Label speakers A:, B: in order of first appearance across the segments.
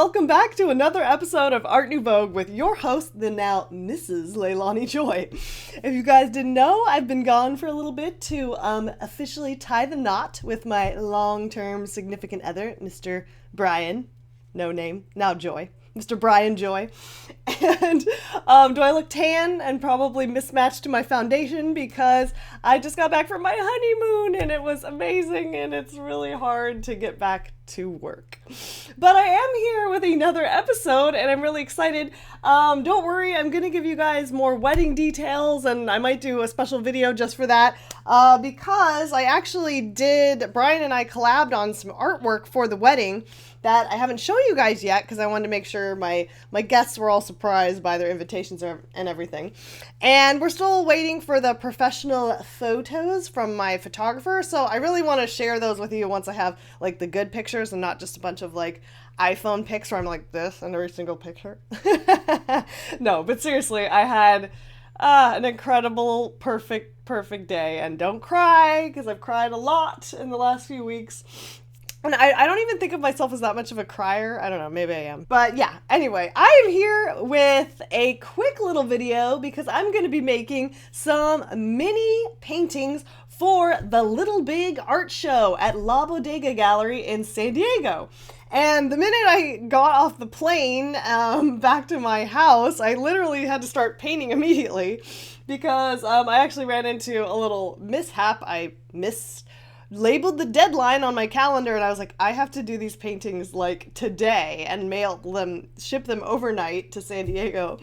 A: welcome back to another episode of Art Nouveau with your host, the now MissLeilaniJoy. If you guys didn't know, I've been gone for a little bit to officially tie the knot with my long-term significant other, Mr. Brian, no name, now Joy. Mr. Brian Joy. And do I look tan and probably mismatched to my foundation because I just got back from my honeymoon and it was amazing and it's really hard to get back to work. But I am here with another episode and I'm really excited. Don't worry, I'm going to give you guys more wedding details and I might do a special video just for that because I actually Brian and I collabed on some artwork for the wedding that I haven't shown you guys yet because I wanted to make sure my guests were all surprised by their invitations and everything. And we're still waiting for the professional photos from my photographer, so I really want to share those with you once I have like the good pictures and not just a bunch of like iPhone pics where I'm like this in every single picture. No, but seriously, I had an incredible, perfect day. And don't cry because I've cried a lot in the last few weeks. And I don't even think of myself as that much of a crier. I don't know, maybe I am. But yeah, anyway, I am here with a quick little video because I'm going to be making some mini paintings for the Little Big Art Show at La Bodega Gallery in San Diego. And the minute I got off the plane back to my house, I literally had to start painting immediately because I actually ran into a little mishap. I labeled the deadline on my calendar and I was like, I have to do these paintings like today and ship them overnight to San Diego.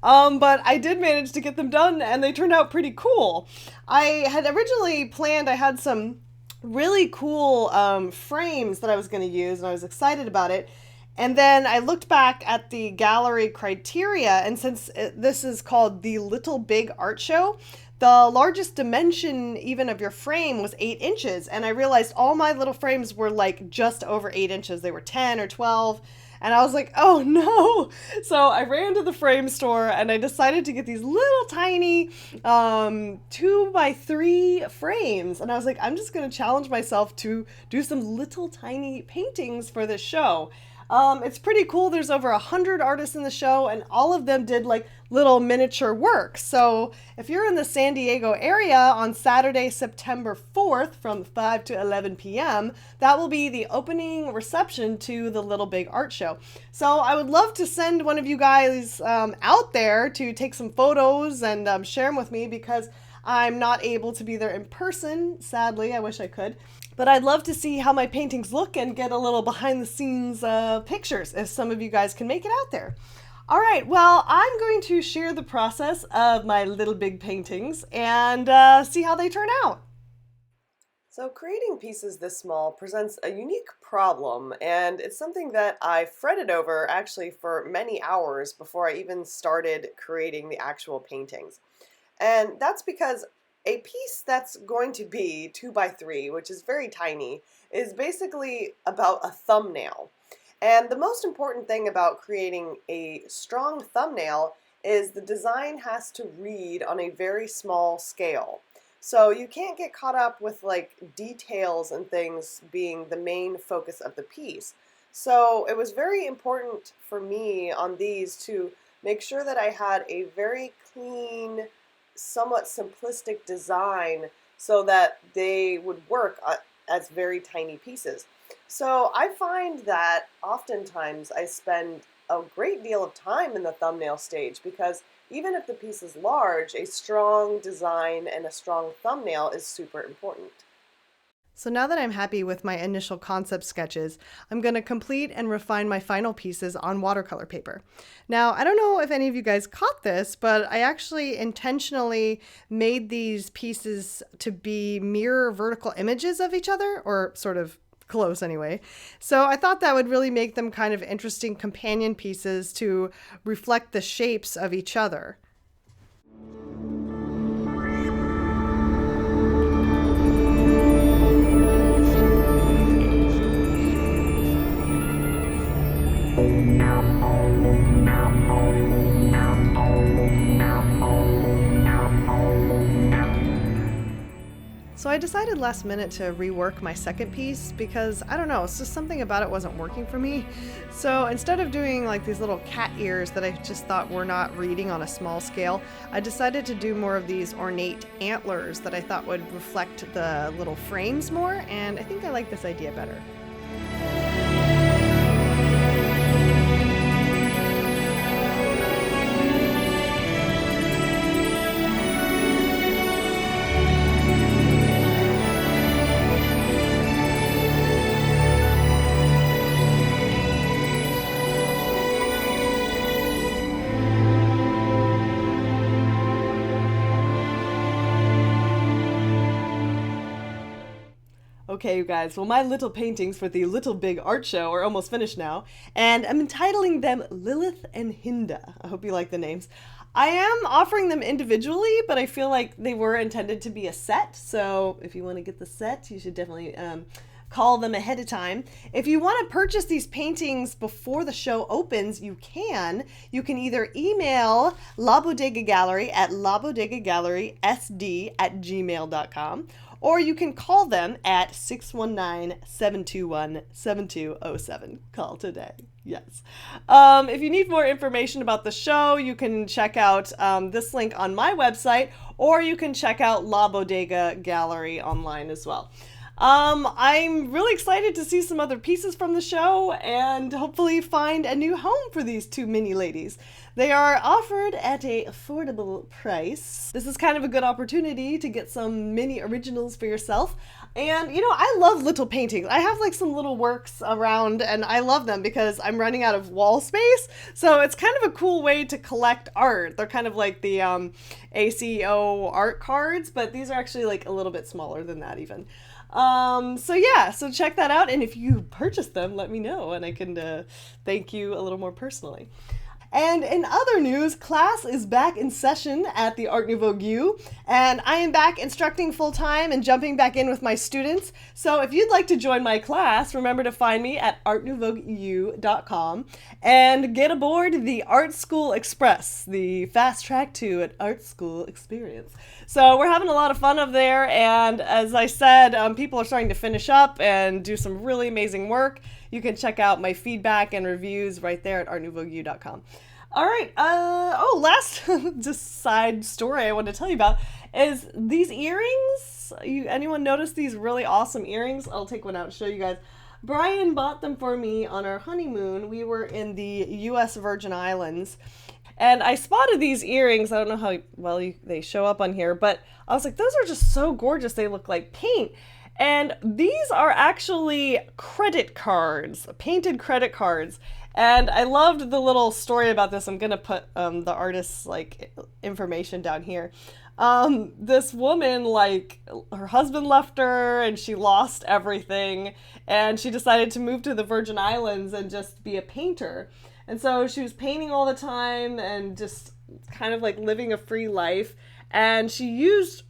A: But I did manage to get them done and they turned out pretty cool. I had originally planned, I had some really cool frames that I was going to use and I was excited about it. And then I looked back at the gallery criteria, and since this is called the Little Big Art Show, the largest dimension even of your frame was 8 inches. And I realized all my little frames were like just over 8 inches. They were 10 or 12. And I was like, oh no. So I ran to the frame store and I decided to get these little tiny 2x3 frames. And I was like, I'm just going to challenge myself to do some little tiny paintings for this show. It's pretty cool. There's over 100 artists in the show and all of them did like little miniature work. So if you're in the San Diego area on Saturday, September 4th from 5 to 11 p.m., that will be the opening reception to the Little Big Art Show. So I would love to send one of you guys out there to take some photos and share them with me because I'm not able to be there in person. Sadly, I wish I could. But I'd love to see how my paintings look and get a little behind the scenes pictures if some of you guys can make it out there. All right, well, I'm going to share the process of my little big paintings and see how they turn out. So creating pieces this small presents a unique problem, and it's something that I fretted over actually for many hours before I even started creating the actual paintings. And that's because a piece that's going to be 2x3, which is very tiny, is basically about a thumbnail. And the most important thing about creating a strong thumbnail is the design has to read on a very small scale. So you can't get caught up with like details and things being the main focus of the piece. So it was very important for me on these to make sure that I had a very clean, somewhat simplistic design so that they would work as very tiny pieces. So I find that oftentimes I spend a great deal of time in the thumbnail stage because even if the piece is large, a strong design and a strong thumbnail is super important. So now that I'm happy with my initial concept sketches, I'm going to complete and refine my final pieces on watercolor paper. Now, I don't know if any of you guys caught this, but I actually intentionally made these pieces to be mirror vertical images of each other, or sort of close anyway. So I thought that would really make them kind of interesting companion pieces to reflect the shapes of each other. So So I decided last minute to rework my second piece because, I don't know, it's just something about it wasn't working for me. So instead of doing like these little cat ears that I just thought were not reading on a small scale, I decided to do more of these ornate antlers that I thought would reflect the little frames more, and I think I like this idea better. Okay, you guys, well, my little paintings for the Little Big Art Show are almost finished now, and I'm entitling them Lilith and Hinda. I hope you like the names. I am offering them individually, but I feel like they were intended to be a set, so if you want to get the set, you should definitely call them ahead of time. If you want to purchase these paintings before the show opens, you can. You can either email La Bodega Gallery at labodegagallerysd@gmail.com, or you can call them at 619-721-7207. Call today. Yes. If you need more information about the show, you can check out this link on my website, or you can check out La Bodega Gallery online as well. I'm really excited to see some other pieces from the show and hopefully find a new home for these two mini ladies. They are offered at an affordable price. This is kind of a good opportunity to get some mini originals for yourself. And, you know, I love little paintings. I have like some little works around and I love them because I'm running out of wall space. So it's kind of a cool way to collect art. They're kind of like the ACO art cards, but these are actually like a little bit smaller than that even. So yeah, so check that out. And if you purchase them, let me know and I can thank you a little more personally. And in other news, class is back in session at the Art Nouveau U, and I am back instructing full-time and jumping back in with my students. So if you'd like to join my class, remember to find me at artnouveu.com and get aboard the Art School Express, the fast track to an art school experience. So we're having a lot of fun up there, and as I said, people are starting to finish up and do some really amazing work. You can check out my feedback and reviews right there at artnouveu.com. All right. Last just side story I want to tell you about is these earrings. Anyone notice these really awesome earrings? I'll take one out and show you guys. Brian bought them for me on our honeymoon. We were in the U.S. Virgin Islands, and I spotted these earrings. I don't know how well they show up on here, but I was like, those are just so gorgeous. They look like paint. And these are actually credit cards, painted credit cards. And I loved the little story about this. I'm going to put the artist's like information down here. This woman, like, her husband left her and she lost everything. And she decided to move to the Virgin Islands and just be a painter. And so she was painting all the time and just kind of like living a free life. And she was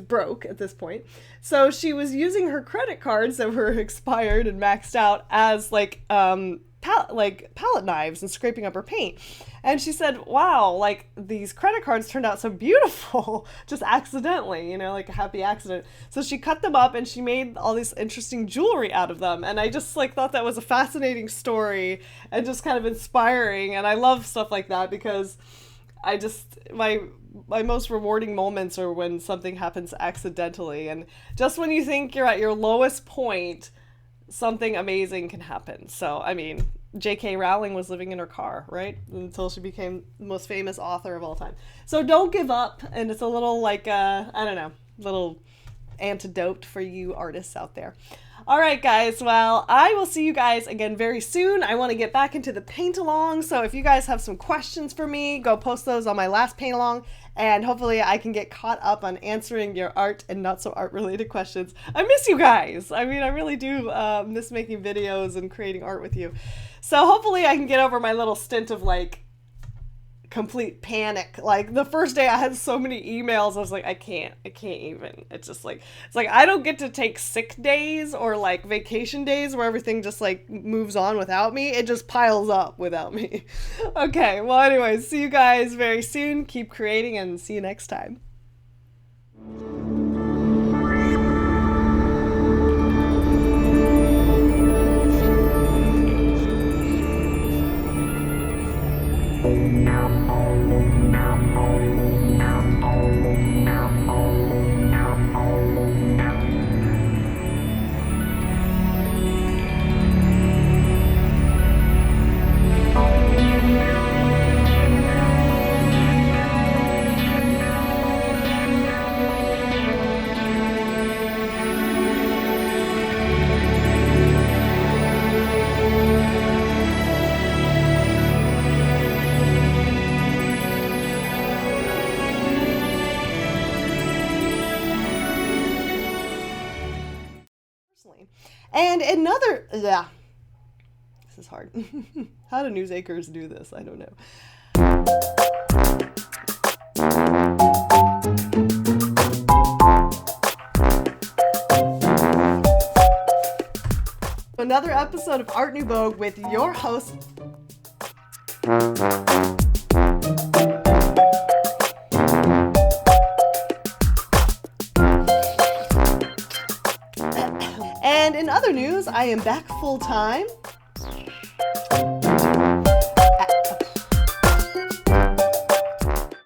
A: broke at this point. So she was using her credit cards that were expired and maxed out as like palette knives and scraping up her paint. And she said, wow, like these credit cards turned out so beautiful, just accidentally, you know, like a happy accident. So she cut them up and she made all this interesting jewelry out of them. And I just like thought that was a fascinating story and just kind of inspiring. And I love stuff like that because I just, my most rewarding moments are when something happens accidentally. And just when you think you're at your lowest point, something amazing can happen. So, I mean, J.K. Rowling was living in her car, right? Until she became the most famous author of all time. So don't give up. And it's a little like, I don't know, little antidote for you artists out there. All right, guys. Well, I will see you guys again very soon. I want to get back into the paint along. So if you guys have some questions for me, go post those on my last paint along. And hopefully I can get caught up on answering your art and not so art related questions. I miss you guys. I mean, I really do miss making videos and creating art with you. So hopefully I can get over my little stint of like complete panic. Like the first day I had so many emails, I was like, I can't even. It's just like, it's like I don't get to take sick days or like vacation days where everything just like moves on without me. It just piles up without me. Okay, well anyways, see you guys very soon. Keep creating and see you next time. And another, yeah, this is hard. How do newsacres do this? I don't know. Another episode of Art Nouveau with your host. And in other news, I am back full time.